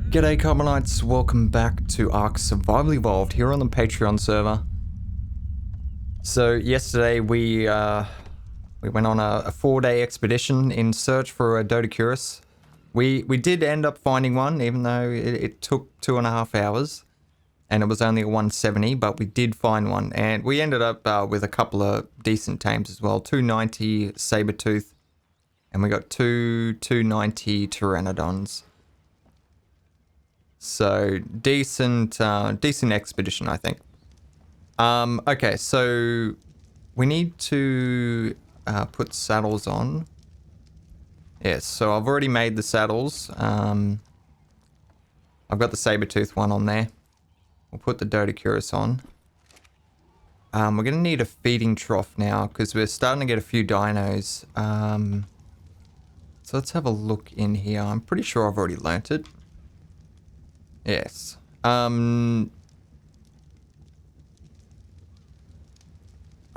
G'day Carbonites, welcome back to Ark Survival Evolved here on the Patreon server. So yesterday we went on a 4-day expedition in search for a Dodocurus. We did end up finding one, even though it took 2.5 hours and it was only a 170, but we did find one, and we ended up with a couple of decent tames as well. 290 saber-tooth, and we got two 290 pteranodons. So decent expedition, I think. Okay, so we need to put saddles on. Yes, so I've already made the saddles. I've got the saber-tooth one on there. We'll put the Dodocurus on. We're gonna need a feeding trough now because we're starting to get a few dinos. So let's have a look in here. I'm pretty sure I've already learnt it. Yes. I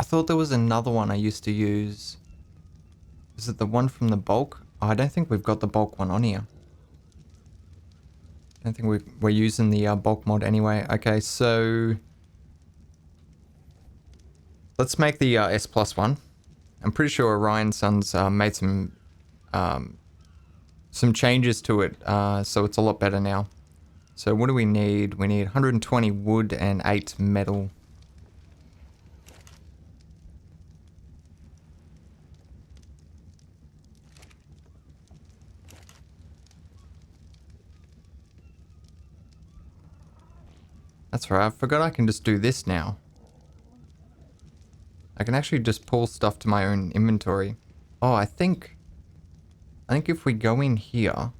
thought there was another one I used to use. Is it the one from the bulk? Oh, I don't think we've got the bulk one on here. I don't think we're using the bulk mod anyway. Okay, so let's make the S plus one. I'm pretty sure Orion Sun's made some changes to it, so it's a lot better now. So what do we need? We need 120 wood and 8 metal. That's right, I forgot I can just do this now. I can actually just pull stuff to my own inventory. Oh, I think if we go in here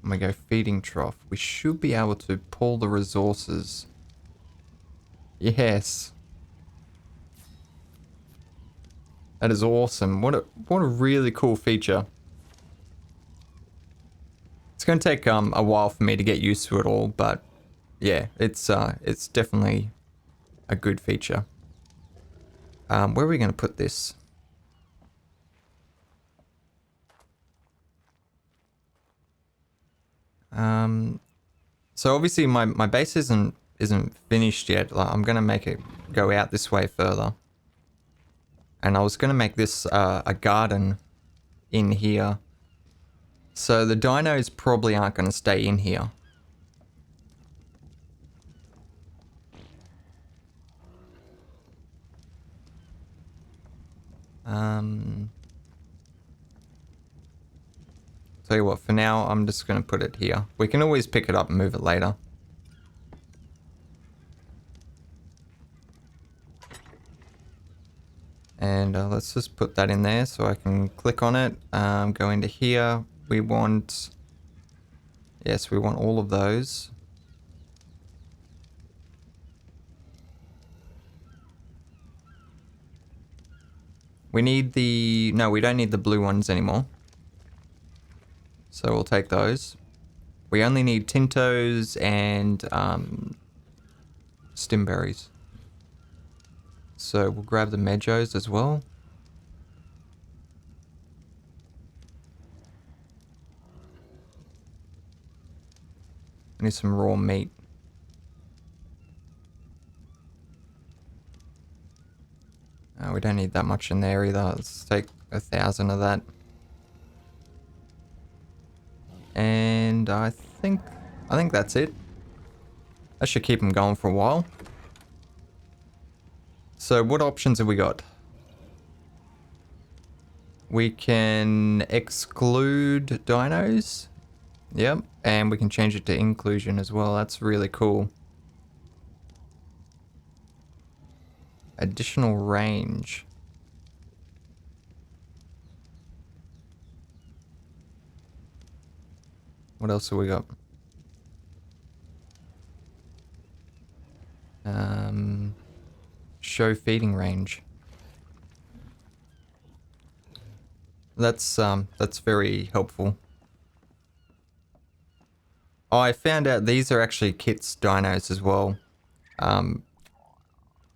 and we go feeding trough, we should be able to pull the resources. Yes. That is awesome. What a really cool feature. It's going to take a while for me to get used to it all, but yeah, it's definitely a good feature. Where are we going to put this? So obviously my base isn't finished yet. Like, I'm gonna make it go out this way further, and I was gonna make this a garden in here. So the dinos probably aren't gonna stay in here. Tell you what, for now, I'm just going to put it here. We can always pick it up and move it later. And let's just put that in there so I can click on it. Go into here. We want... Yes, we want all of those. We need the... No, we don't need the blue ones anymore. So we'll take those. We only need Tintos and Stimberries. So we'll grab the Medjos as well. I need some raw meat. We don't need that much in there either. Let's take 1,000 of that. And I think that's it. That should keep them going for a while. So what options have we got? We can exclude dinos. Yep, and we can change it to inclusion as well. That's really cool. Additional range. What else have we got? Show feeding range. That's very helpful. Oh, I found out these are actually Kit's dinos as well.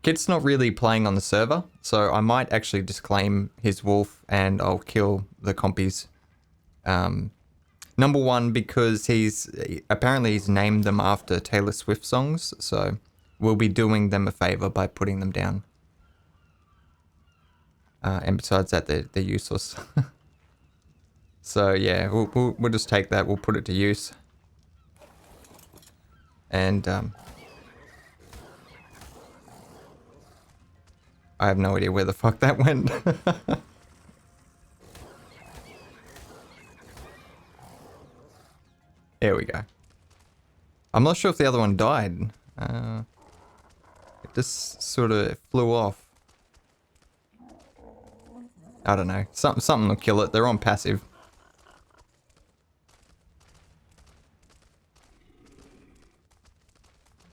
Kit's not really playing on the server, so I might actually just claim his wolf and I'll kill the compies. Number one, because he's named them after Taylor Swift songs, so we'll be doing them a favor by putting them down. And besides that, they're useless. So yeah, we'll just take that. We'll put it to use. And I have no idea where the fuck that went. There we go. I'm not sure if the other one died. It just sort of flew off. I don't know. Something will kill it. They're on passive.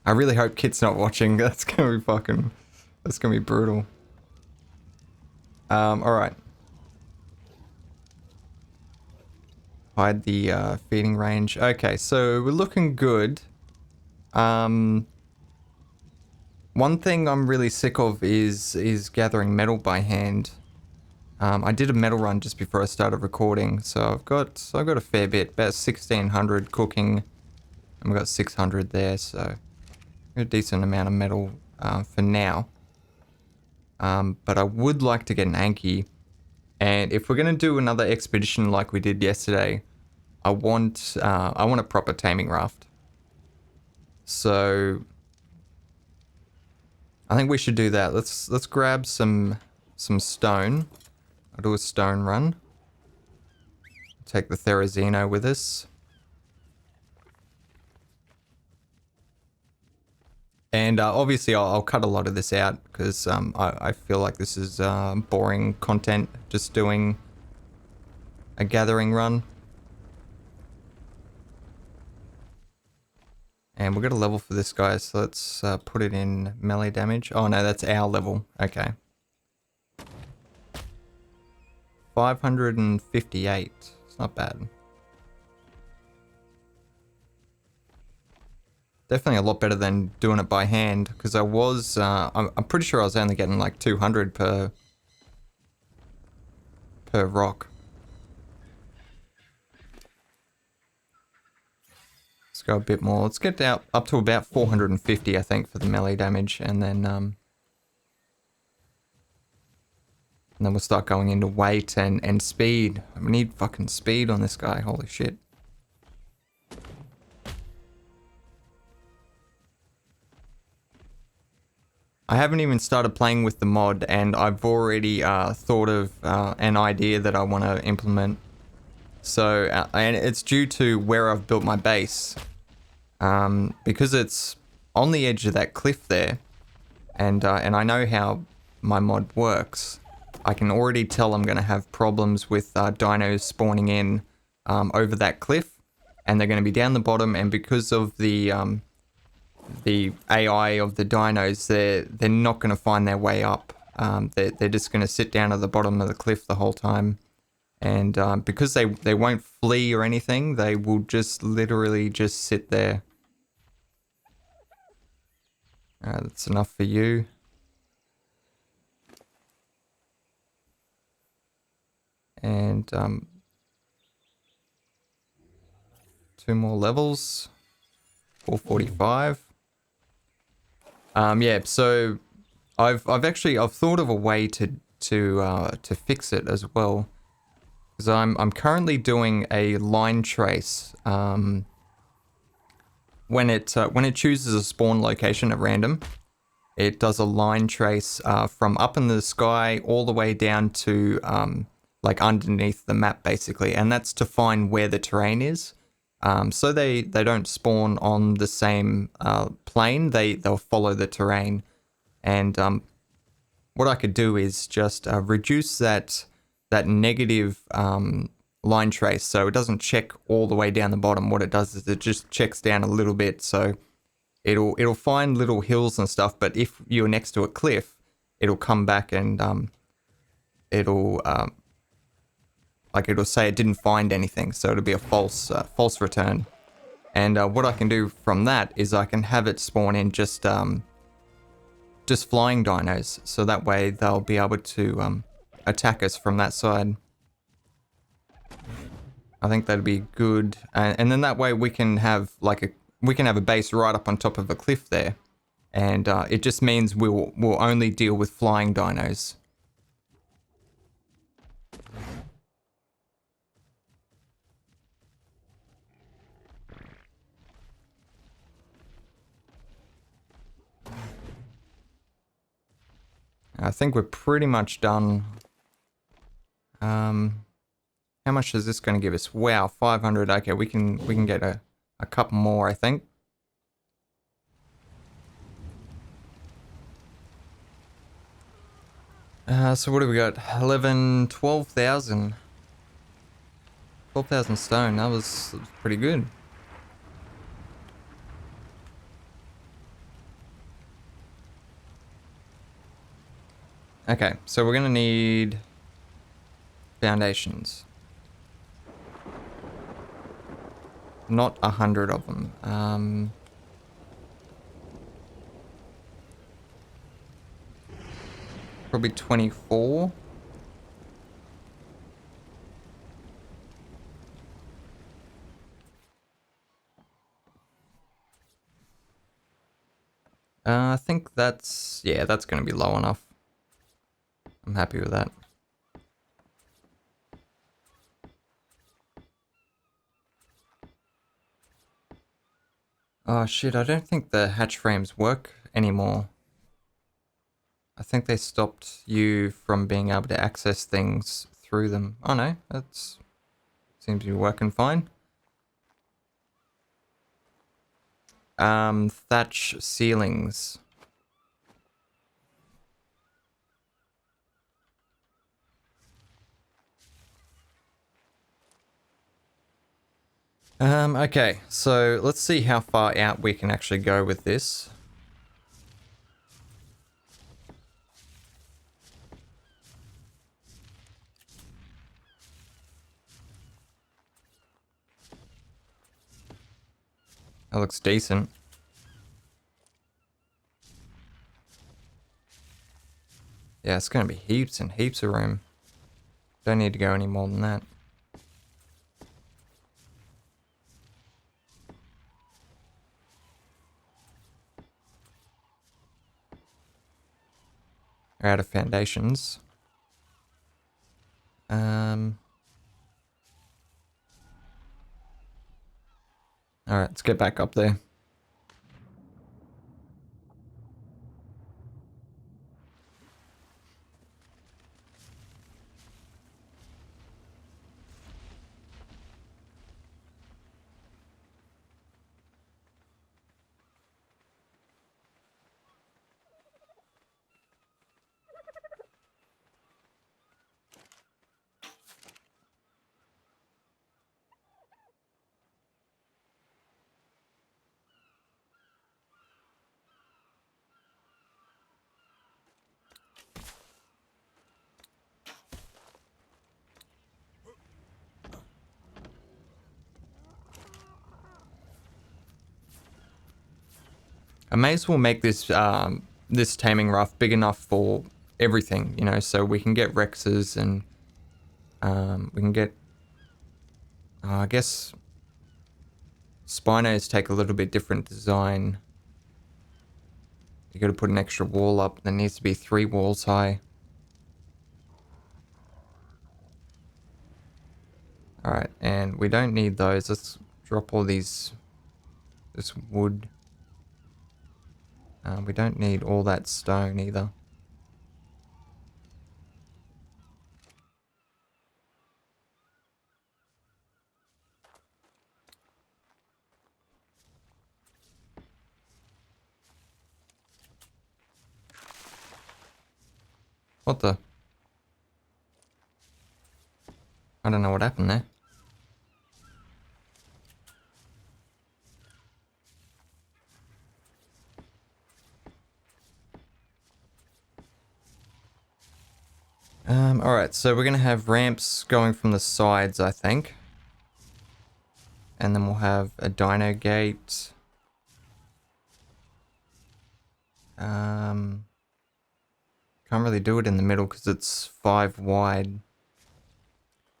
I really hope Kit's not watching. That's gonna be brutal. Alright. Hide the feeding range. Okay, so we're looking good. One thing I'm really sick of is gathering metal by hand. I did a metal run just before I started recording, so I've got a fair bit, about 1600 cooking, and we've got 600 there, so a decent amount of metal for now. But I would like to get an Anki, and if we're gonna do another expedition like we did yesterday, I want a proper taming raft. So I think we should do that. Let's grab some stone. I'll do a stone run. Take the Therizino with us. And obviously I'll cut a lot of this out because I feel like this is boring content, just doing a gathering run. And we've got a level for this guy, so let's put it in melee damage. Oh no, that's our level. Okay. 558. It's not bad. Definitely a lot better than doing it by hand, because I was, I'm pretty sure I was only getting like 200 per rock. Let's go a bit more. Let's get up to about 450, I think, for the melee damage, and then we'll start going into weight and speed. We need fucking speed on this guy, holy shit. I haven't even started playing with the mod, and I've already thought of an idea that I want to implement. So, and it's due to where I've built my base. Because it's on the edge of that cliff there, and I know how my mod works. I can already tell I'm going to have problems with dinos spawning in over that cliff, and they're going to be down the bottom, and because of the AI of the dinos, they're not going to find their way up. They're just going to sit down at the bottom of the cliff the whole time, and because they won't flee or anything, they will just literally just sit there. That's enough for you. And 2 more levels. 445. Yeah, so I've thought of a way to fix it as well, because I'm currently doing a line trace. When it chooses a spawn location at random, it does a line trace from up in the sky all the way down to like underneath the map, basically, and that's to find where the terrain is. So they don't spawn on the same plane. They'll follow the terrain, and what I could do is just reduce that negative line trace, so it doesn't check all the way down the bottom. What it does is it just checks down a little bit, so it'll find little hills and stuff. But if you're next to a cliff, it'll come back and it'll say it didn't find anything, so it'll be a false return. And what I can do from that is I can have it spawn in just flying dinos, so that way they'll be able to attack us from that side. I think that'd be good, and then that way we can have like a base right up on top of a cliff there, and it just means we'll only deal with flying dinos. I think we're pretty much done. How much is this going to give us? Wow, 500. Okay, we can get a couple more, I think. So what do we got? 11, 12,000. 12,000 stone. That was pretty good. Okay, so we're gonna need foundations. Not 100 of them. Probably 24. I think that's gonna be low enough. I'm happy with that. Oh shit, I don't think the hatch frames work anymore. I think they stopped you from being able to access things through them. Oh no, that's seems to be working fine. Thatch ceilings. Okay, so let's see how far out we can actually go with this. That looks decent. Yeah, it's gonna be heaps and heaps of room. Don't need to go any more than that. We're out of foundations. Alright, let's get back up there. I may as well make this this taming raft big enough for everything, you know, so we can get Rexes and we can get I guess Spinos take a little bit different design. You gotta put an extra wall up. There needs to be 3 walls high. Alright, and we don't need those. Let's drop all this wood. We don't need all that stone either. What the? I don't know what happened there. Alright, so we're gonna have ramps going from the sides, I think. And then we'll have a dino gate. Can't really do it in the middle because it's 5 wide.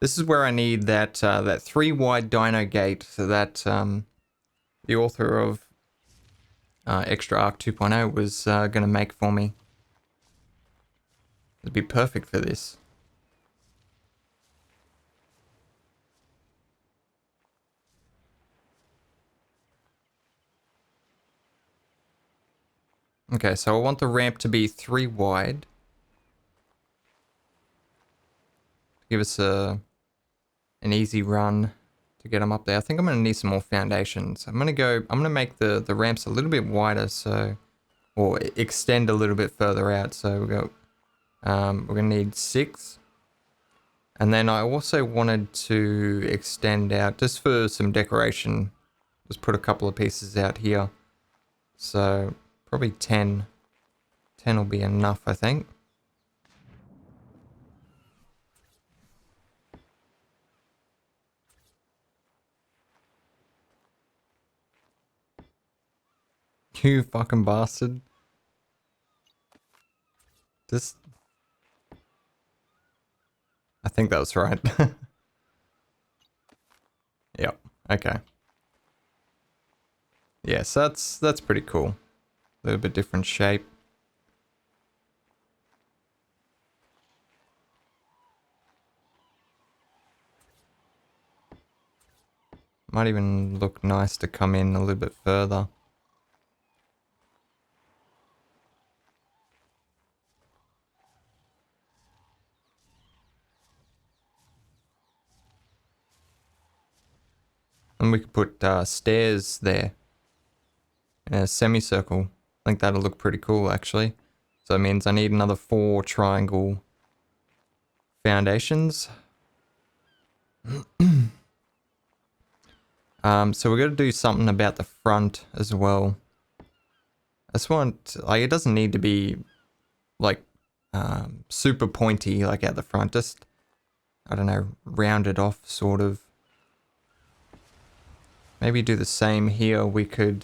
This is where I need that that 3-wide dino gate that the author of Extra Ark 2.0 was going to make for me. It'd be perfect for this. Okay, so I want the ramp to be 3 wide. Give us an easy run to get them up there. I think I'm going to need some more foundations. I'm going to make the ramps a little bit wider, so, or extend a little bit further out. So we're going to need 6. And then I also wanted to extend out just for some decoration. Just put a couple of pieces out here. So probably 10. 10 will be enough, I think. You fucking bastard. Just... I think that was right. Yep, okay. Yes, that's pretty cool. A little bit different shape. Might even look nice to come in a little bit further. And we could put stairs there. In a semicircle. I think that'll look pretty cool, actually. So it means I need another 4 triangle foundations. So we're going to do something about the front as well. I just want, like, it doesn't need to be, like, super pointy, like, at the front. Just, I don't know, rounded off, sort of. Maybe do the same here. We could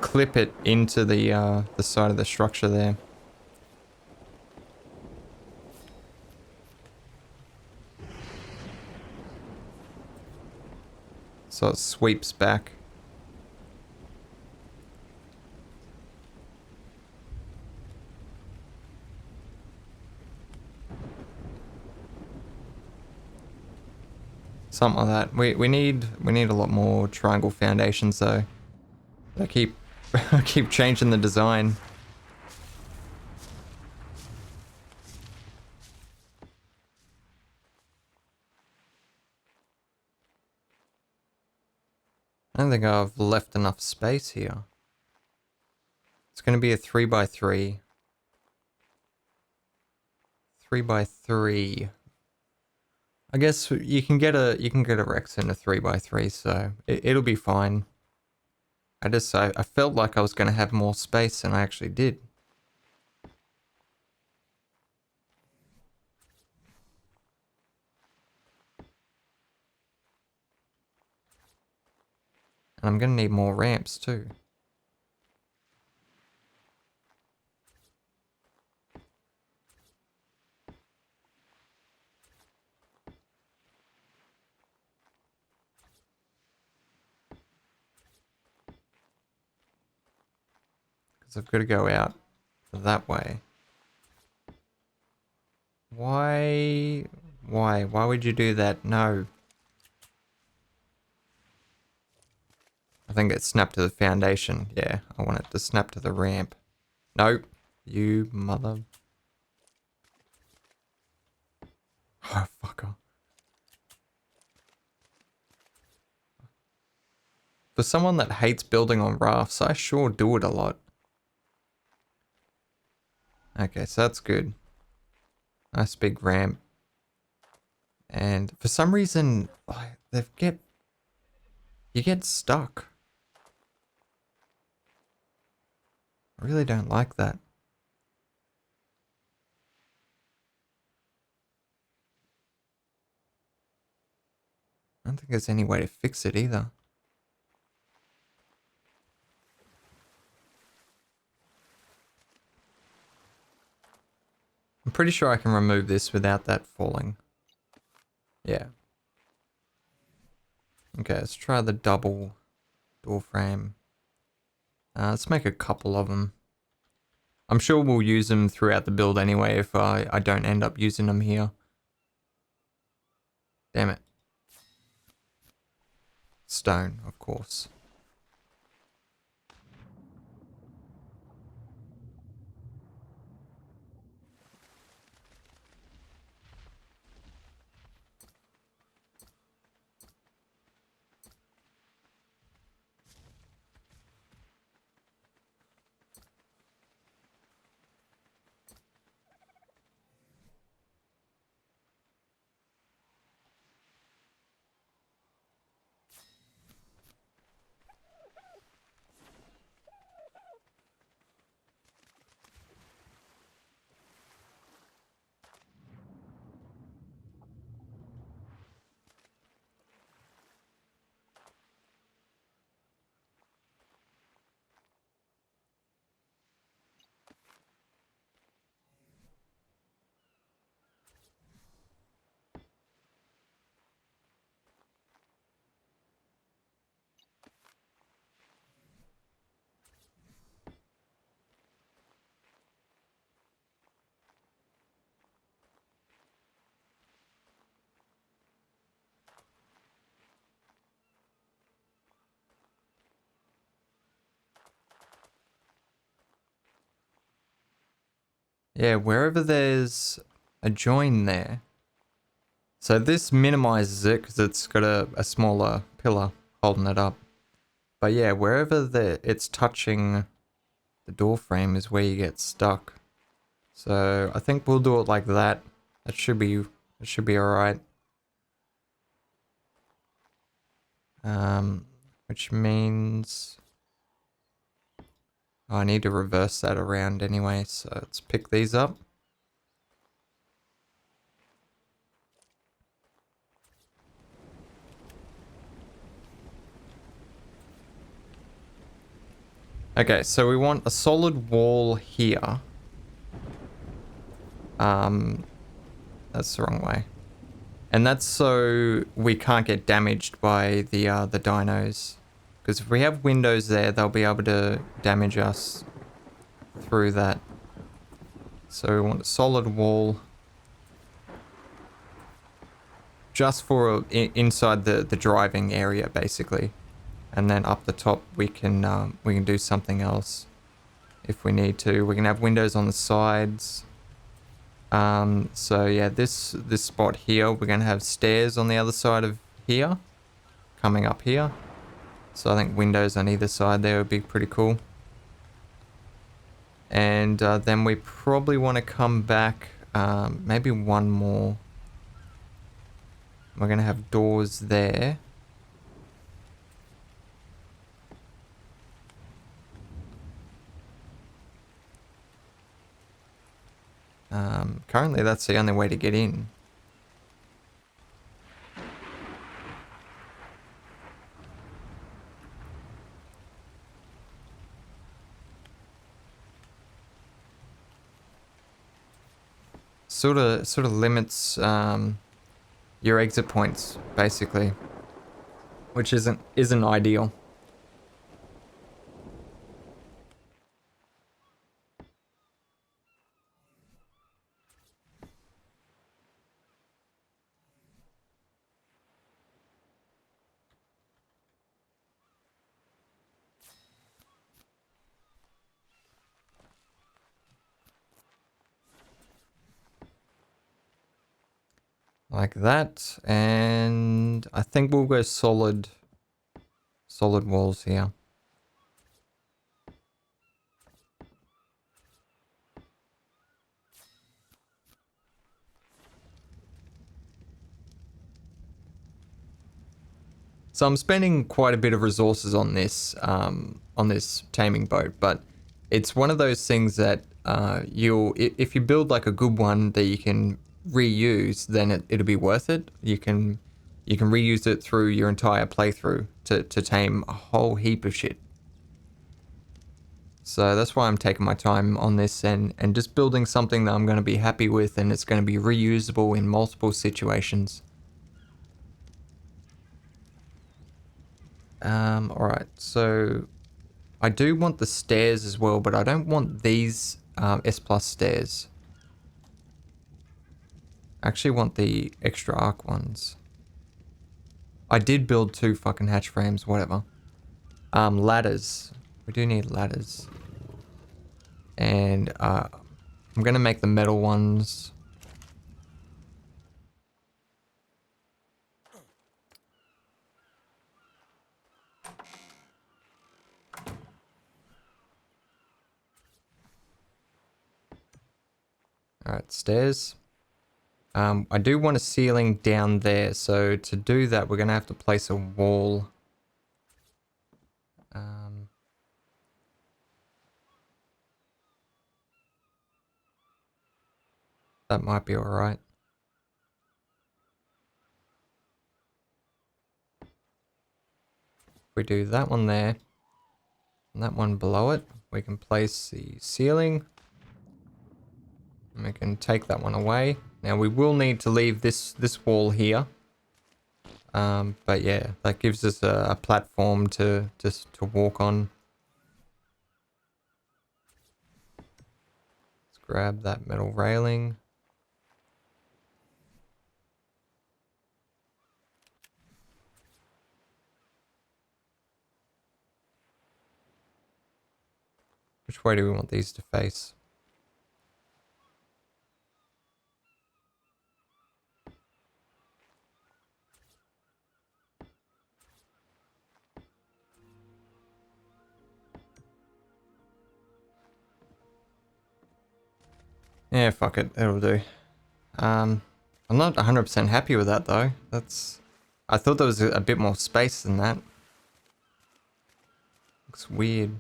clip it into the side of the structure there. So it sweeps back. Something like that. We need a lot more triangle foundations though. I keep keep changing the design. I don't think I've left enough space here. It's going to be a 3x3. 3x3. I guess you can get a Rex in a 3x3, so it'll be fine. I felt like I was going to have more space than I actually did. And I'm going to need more ramps too. Because I've got to go out that way. Why? Why? Why would you do that? No. I think it snapped to the foundation. Yeah, I want it to snap to the ramp. Nope. You mother... Oh, fucker. For someone that hates building on rafts, I sure do it a lot. Okay, so that's good. Nice big ramp. And for some reason, you get stuck. I really don't like that. I don't think there's any way to fix it either. I'm pretty sure I can remove this without that falling. Yeah. Okay, let's try the double door frame. Let's make a couple of them. I'm sure we'll use them throughout the build anyway if I don't end up using them here. Damn it. Stone, of course. Yeah, wherever there's a join there. So this minimizes it because it's got a smaller pillar holding it up. But yeah, wherever it's touching the door frame is where you get stuck. So I think we'll do it like that. It should be alright. Which means I need to reverse that around anyway, so let's pick these up. Okay, so we want a solid wall here. That's the wrong way. And that's so we can't get damaged by the dinos. Because if we have windows there, they'll be able to damage us through that. So we want a solid wall. Just for inside the driving area, basically. And then up the top, we can do something else if we need to. We can have windows on the sides. So yeah, this spot here, we're gonna have stairs on the other side of here, coming up here. So I think windows on either side there would be pretty cool. And then we probably want to come back, maybe one more. We're gonna have doors there. Currently that's the only way to get in. Sort of limits your exit points, basically, which isn't ideal. Like that, and I think we'll go solid walls here. So I'm spending quite a bit of resources on this taming boat, but it's one of those things that if you build like a good one that you can reuse, then it'll be worth it. You can reuse it through your entire playthrough to tame a whole heap of shit. So that's why I'm taking my time on this and just building something that I'm going to be happy with and it's going to be reusable in multiple situations. Alright, so I do want the stairs as well, but I don't want these S plus stairs. I actually want the extra arc ones. I did build 2 fucking hatch frames, whatever. Ladders. We do need ladders. And I'm gonna make the metal ones. Alright, stairs. I do want a ceiling down there, so to do that we're gonna have to place a wall. That might be alright. If we do that one there, and that one below it, we can place the ceiling. And we can take that one away. Now we will need to leave this wall here. But yeah, that gives us a platform to walk on. Let's grab that metal railing. Which way do we want these to face? Yeah, fuck it, it'll do. I'm not 100% happy with that though. I thought there was a bit more space than that. Looks weird.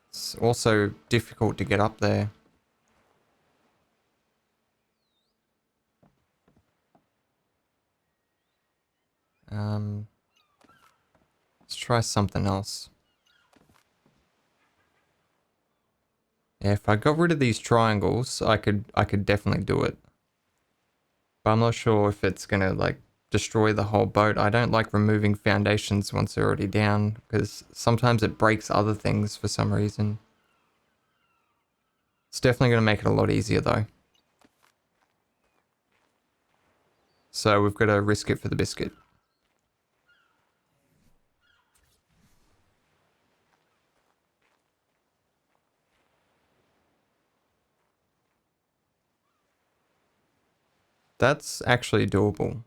It's also difficult to get up there. Let's try something else. Yeah, if I got rid of these triangles, I could definitely do it. But I'm not sure if it's gonna like destroy the whole boat. I don't like removing foundations once they're already down, because sometimes it breaks other things for some reason. It's definitely gonna make it a lot easier though. So we've got to risk it for the biscuit. That's actually doable.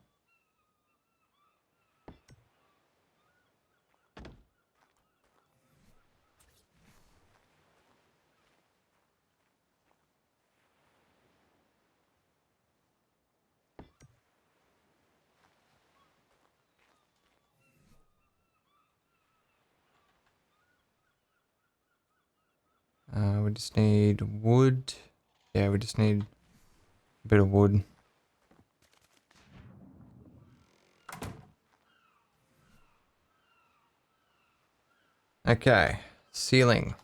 We just need wood. Yeah, we just need a bit of wood. Okay, ceiling.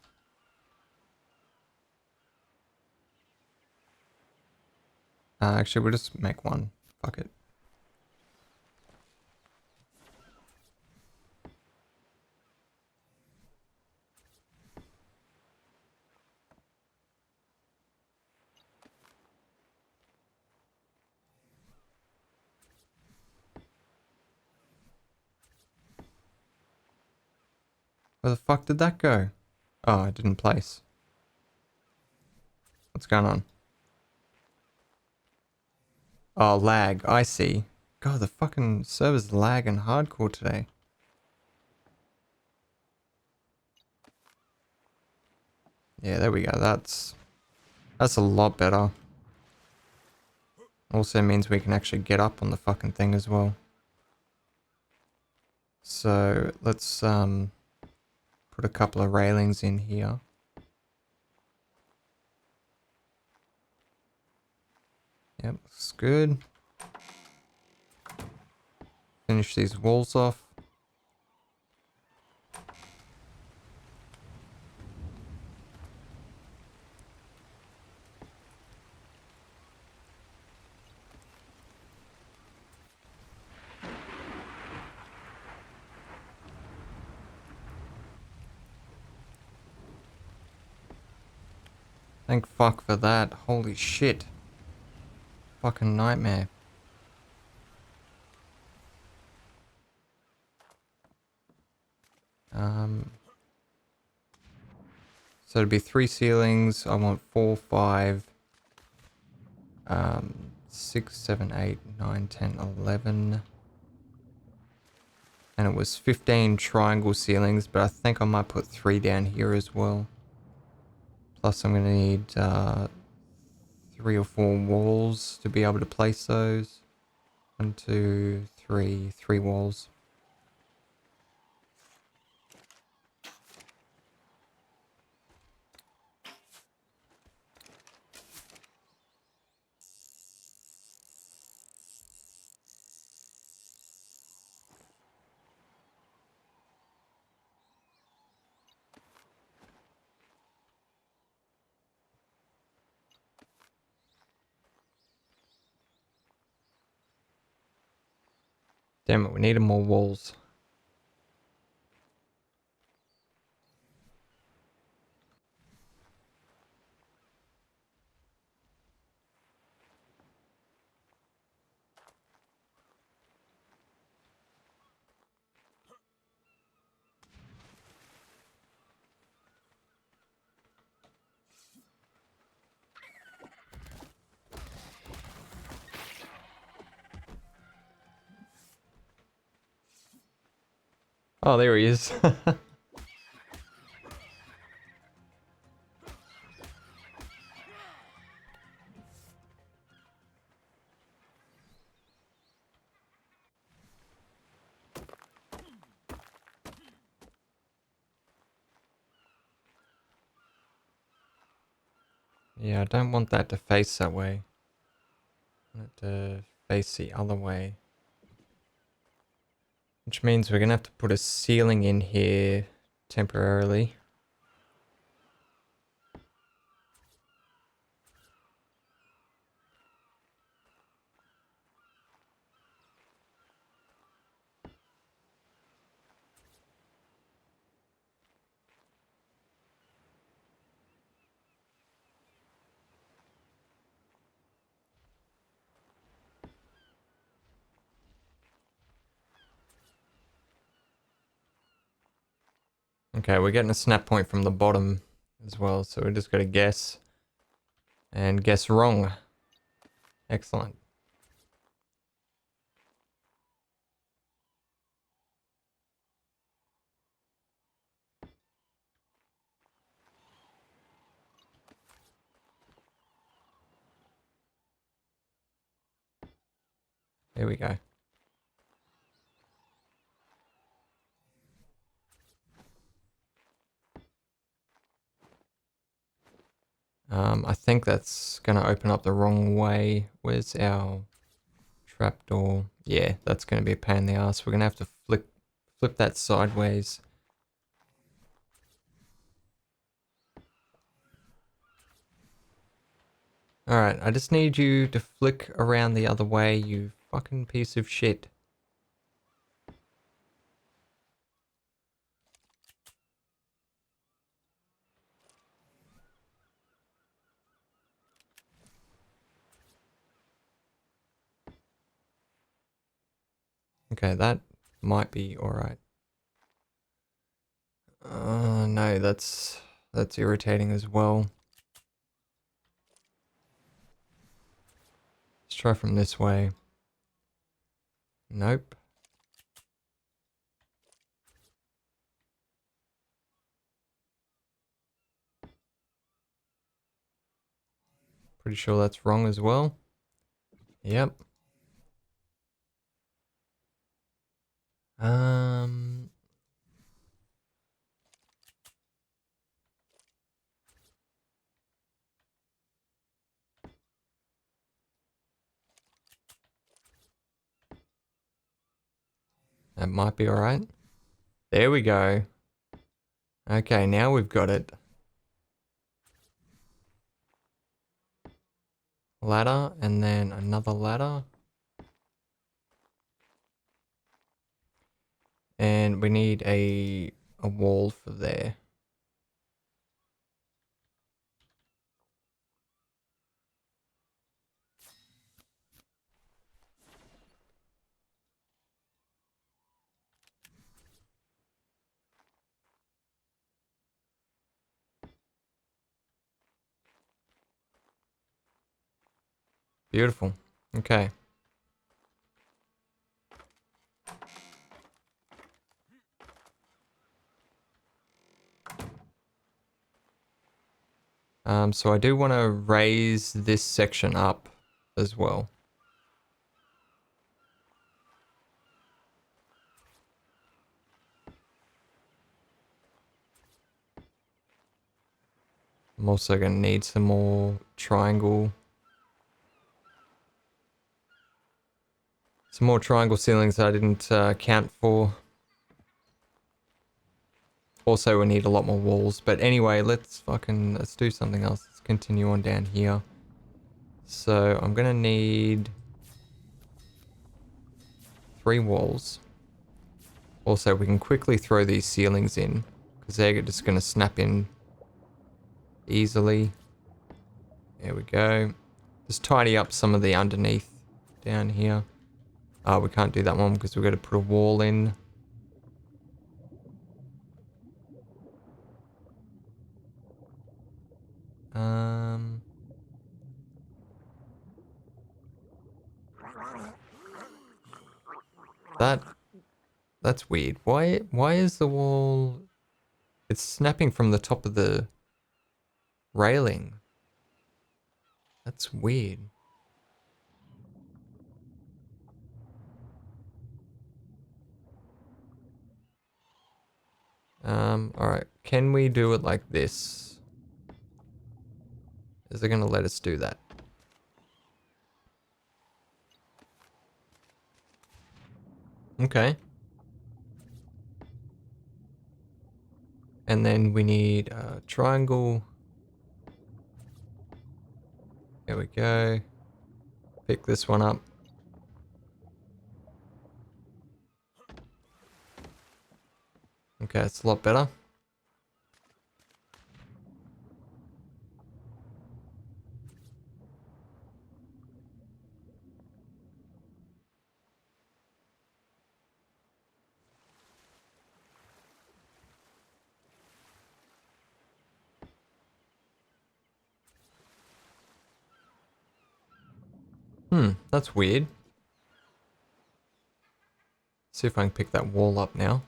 Actually, we'll just make one. Fuck it. Where the fuck did that go? Oh, it didn't place. What's going on? Oh, lag. I see. God, the fucking server's lagging hardcore today. Yeah, there we go. That's a lot better. Also means we can actually get up on the fucking thing as well. So let's put a couple of railings in here. Yep, looks good. Finish these walls off. Thank fuck for that. Holy shit. Fucking nightmare. So it'd be 3 ceilings. I want 4, 5, 6, 7, 8, 9, 10, 11. And it was 15 triangle ceilings, but I think I might put 3 down here as well. Plus I'm gonna need 3 or 4 walls to be able to place those. 1, 2, 3, 3 walls. Damn it, we needed more walls. Oh, there he is. Yeah, I don't want that to face that way. I want it to face the other way. Which means we're gonna have to put a ceiling in here temporarily. Okay, we're getting a snap point from the bottom as well, so we just gotta guess. And guess wrong. Excellent. There we go. I think that's gonna open up the wrong way. Where's our trapdoor? Yeah, that's gonna be a pain in the ass. We're gonna have to flip that sideways. Alright, I just need you to flick around the other way, you fucking piece of shit. Okay, that might be alright. No, that's irritating as well. Let's try from this way. Nope. Pretty sure that's wrong as well. Yep. That might be alright. There we go. Okay, now we've got it. Ladder, and then another ladder. And we need a wall for there. Beautiful. Okay. So I do want to raise this section up as well. I'm also going to need some more triangle. Some more triangle ceilings I didn't count for. Also, we need a lot more walls. But anyway, let's do something else. Let's continue on down here. So I'm going to need 3 walls. Also, we can quickly throw these ceilings in, because they're just going to snap in easily. There we go. Just tidy up some of the underneath down here. We can't do that one because we've got to put a wall in. That's weird. Why is the wall... It's snapping from the top of the railing. That's weird. Alright. Can we do it like this? Is it going to let us do that? Okay. And then we need a triangle. There we go. Pick this one up. Okay, it's a lot better. That's weird. See if I can pick that wall up now.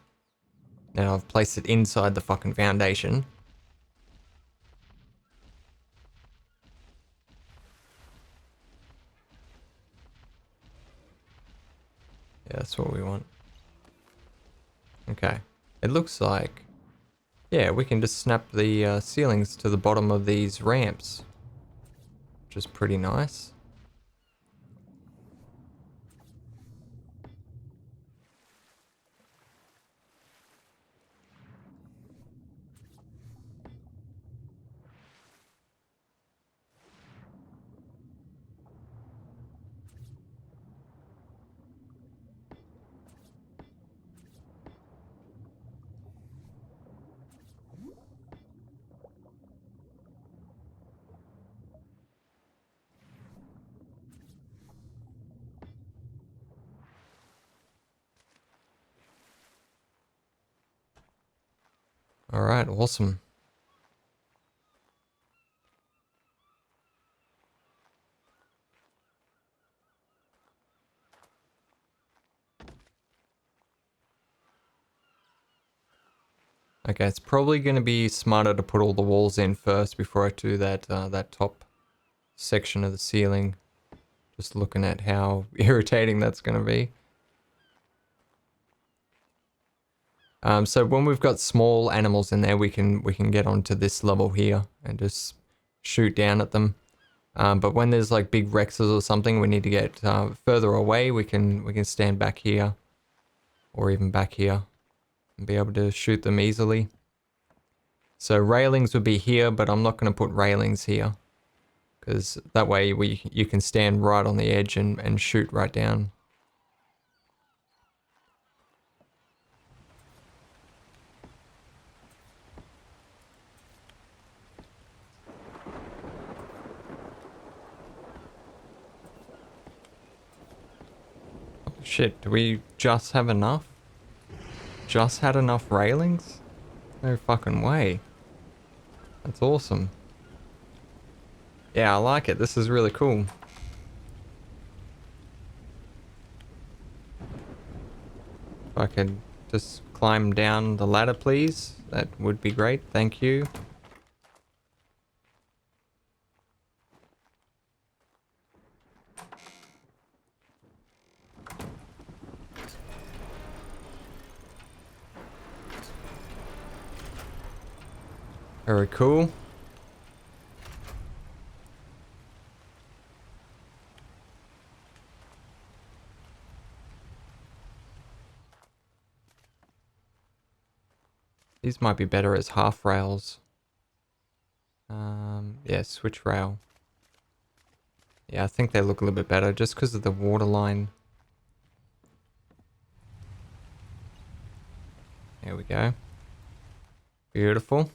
Now I've placed it inside the fucking foundation. Yeah, that's what we want. Okay. It looks like... Yeah, we can just snap the ceilings to the bottom of these ramps. Which is pretty nice. Alright, awesome. Okay, it's probably going to be smarter to put all the walls in first before I do that that top section of the ceiling. Just looking at how irritating that's going to be. So when we've got small animals in there, we can get onto this level here and just shoot down at them. But when there's like big Rexes or something, we need to get further away. We can stand back here, or even back here, and be able to shoot them easily. So railings would be here, but I'm not going to put railings here, because that way you can stand right on the edge and shoot right down. Shit, do we just have enough? Just had enough railings? No fucking way. That's awesome. Yeah, I like it. This is really cool. I could just climb down the ladder, please. That would be great. Thank you. Very cool. These might be better as half rails. Yeah, switch rail. Yeah, I think they look a little bit better just because of the water line. There we go. Beautiful.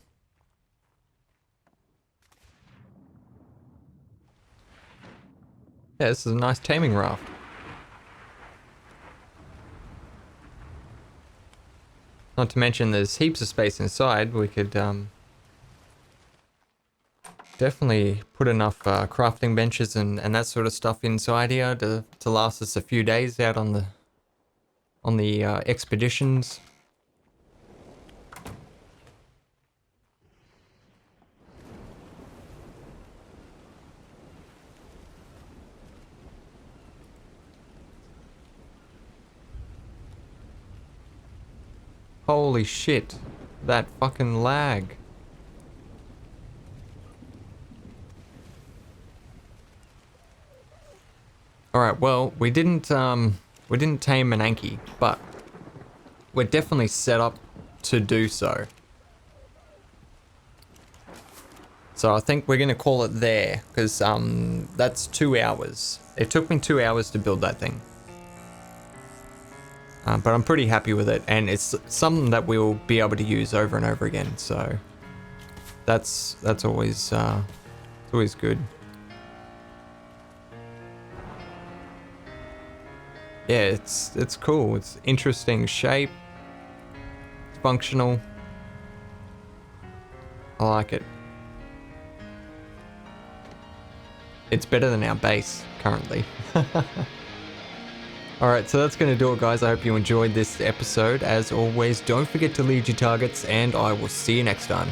Yeah, this is a nice taming raft. Not to mention there's heaps of space inside. We could definitely put enough crafting benches and that sort of stuff inside here to last us a few days out on the expeditions. Holy shit, that fucking lag. Alright, well, we didn't tame an Anki, but we're definitely set up to do so. So I think we're gonna call it there, because that's 2 hours. It took me 2 hours to build that thing. But I'm pretty happy with it, and it's something that we'll be able to use over and over again, so that's always good. Yeah, it's cool. It's interesting shape. It's functional. I like it. It's better than our base currently. Alright, so that's going to do it, guys. I hope you enjoyed this episode. As always, don't forget to lead your targets, and I will see you next time.